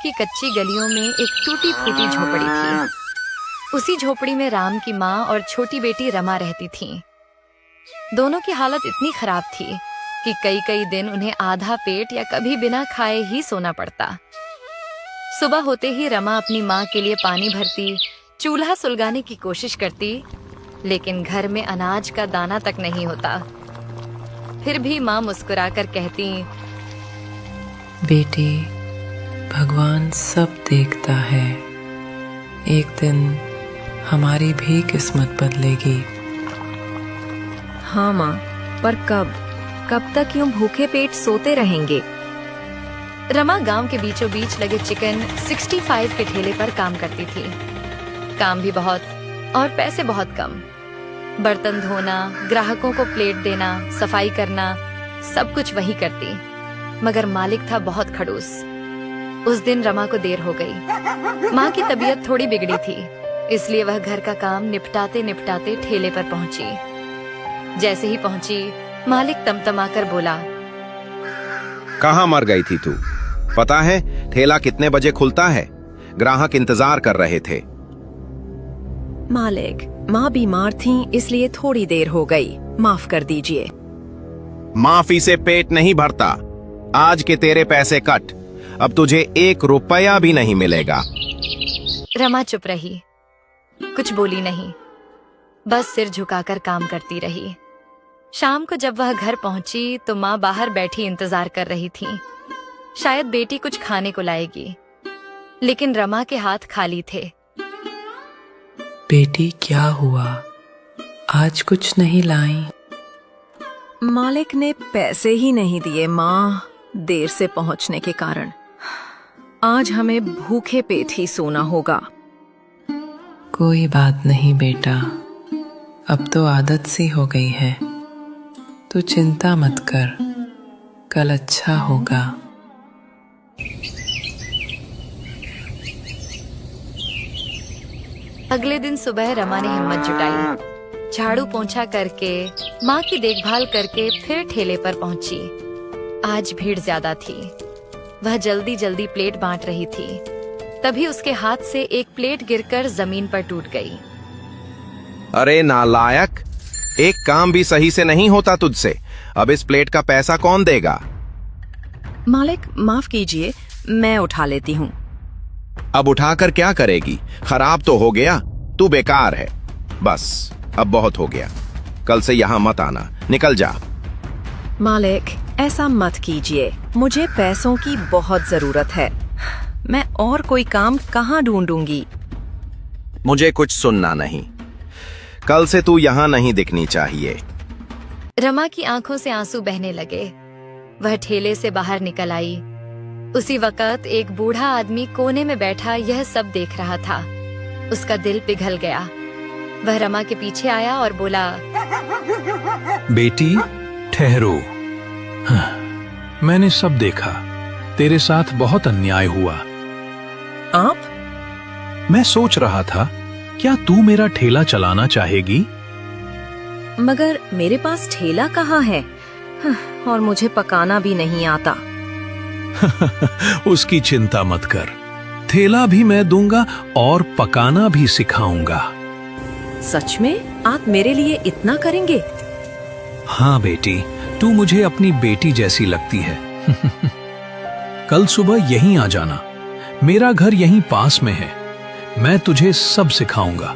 की कच्ची गलियों में एक टूटी फूटी झोपड़ी थी। उसी झोपड़ी में राम की माँ और छोटी बेटी रमा रहती थीं। दोनों की हालत इतनी खराब थी कि कई कई दिन उन्हें आधा पेट या कभी बिना खाए ही सोना पड़ता। सुबह होते ही रमा अपनी माँ के लिए पानी भरती, चूल्हा सुलगाने की कोशिश करती, लेकिन घर में अनाज का दाना तक नहीं होता। फिर भी माँ मुस्कुराकर कहती, बेटी, भगवान सब देखता है। एक दिन हमारी भी किस्मत बदलेगी। हाँ माँ, पर कब तक यूं भूखे पेट सोते रहेंगे? रमा गांव के बीचों बीच लगे चिकन 65 के ठेले पर काम करती थी। काम भी बहुत और पैसे बहुत कम। बर्तन धोना, ग्राहकों को प्लेट देना, सफाई करना, सब कुछ वही करती। मगर मालिक था बहुत खड़ूस। उस दिन रमा को देर हो गई। माँ की तबीयत थोड़ी बिगड़ी थी, इसलिए वह घर का काम निपटाते निपटाते ठेले पर पहुंची। जैसे ही पहुंची, मालिक तमतमाकर बोला, कहाँ मर गई थी तू? पता है ठेला कितने बजे खुलता है? ग्राहक इंतजार कर रहे थे। मालिक, माँ बीमार थीं, इसलिए थोड़ी देर हो गई, माफ कर दीजिए। माफी से पेट नहीं भरता। आज के तेरे पैसे कट। अब तुझे 1 रुपया भी नहीं मिलेगा। रमा चुप रही, कुछ बोली नहीं, बस सिर झुकाकर काम करती रही। शाम को जब वह घर पहुंची तो माँ बाहर बैठी इंतजार कर रही थी। शायद बेटी कुछ खाने को लाएगी, लेकिन रमा के हाथ खाली थे। बेटी, क्या हुआ? आज कुछ नहीं लाई? मालिक ने पैसे ही नहीं दिए माँ, देर से पहुंचने के कारण। आज हमें भूखे पेट ही सोना होगा। कोई बात नहीं बेटा, अब तो आदत सी हो गई है। तू चिंता मत कर, कल अच्छा होगा। अगले दिन सुबह रमा ने हिम्मत जुटाई, झाड़ू पोंछा करके, माँ की देखभाल करके फिर ठेले पर पहुंची। आज भीड़ ज्यादा थी। वह जल्दी जल्दी प्लेट बांट रही थी। तभी उसके हाथ से एक प्लेट गिरकर जमीन पर टूट गई। अरे नालायक, एक काम भी सही से नहीं होता तुझसे। अब इस प्लेट का पैसा कौन देगा? मालिक, माफ कीजिए, मैं उठा लेती हूँ। अब उठाकर क्या करेगी? खराब तो हो गया। तू बेकार है। बस अब बहुत हो गया। कल से यहाँ मत आना, निकल जा। मालिक, ऐसा मत कीजिए, मुझे पैसों की बहुत जरूरत है। मैं और कोई काम कहाँ ढूंढूंगी? मुझे कुछ सुनना नहीं। कल से तू यहाँ नहीं दिखनी चाहिए। रमा की आंखों से आंसू बहने लगे। वह ठेले से बाहर निकल आई। उसी वक्त एक बूढ़ा आदमी कोने में बैठा यह सब देख रहा था। उसका दिल पिघल गया। वह रमा के पीछे आया और बोला, बेटी, ठहरो। हाँ, मैंने सब देखा। तेरे साथ बहुत अन्याय हुआ। आप? मैं सोच रहा था, क्या तू मेरा ठेला चलाना चाहेगी? मगर मेरे पास ठेला कहाँ है? और मुझे पकाना भी नहीं आता। उसकी चिंता मत कर, ठेला भी मैं दूंगा और पकाना भी सिखाऊंगा। सच में? आप मेरे लिए इतना करेंगे? हाँ बेटी, तू मुझे अपनी बेटी जैसी लगती है। कल सुबह यहीं आ जाना। मेरा घर यहीं पास में है। मैं तुझे सब सिखाऊंगा।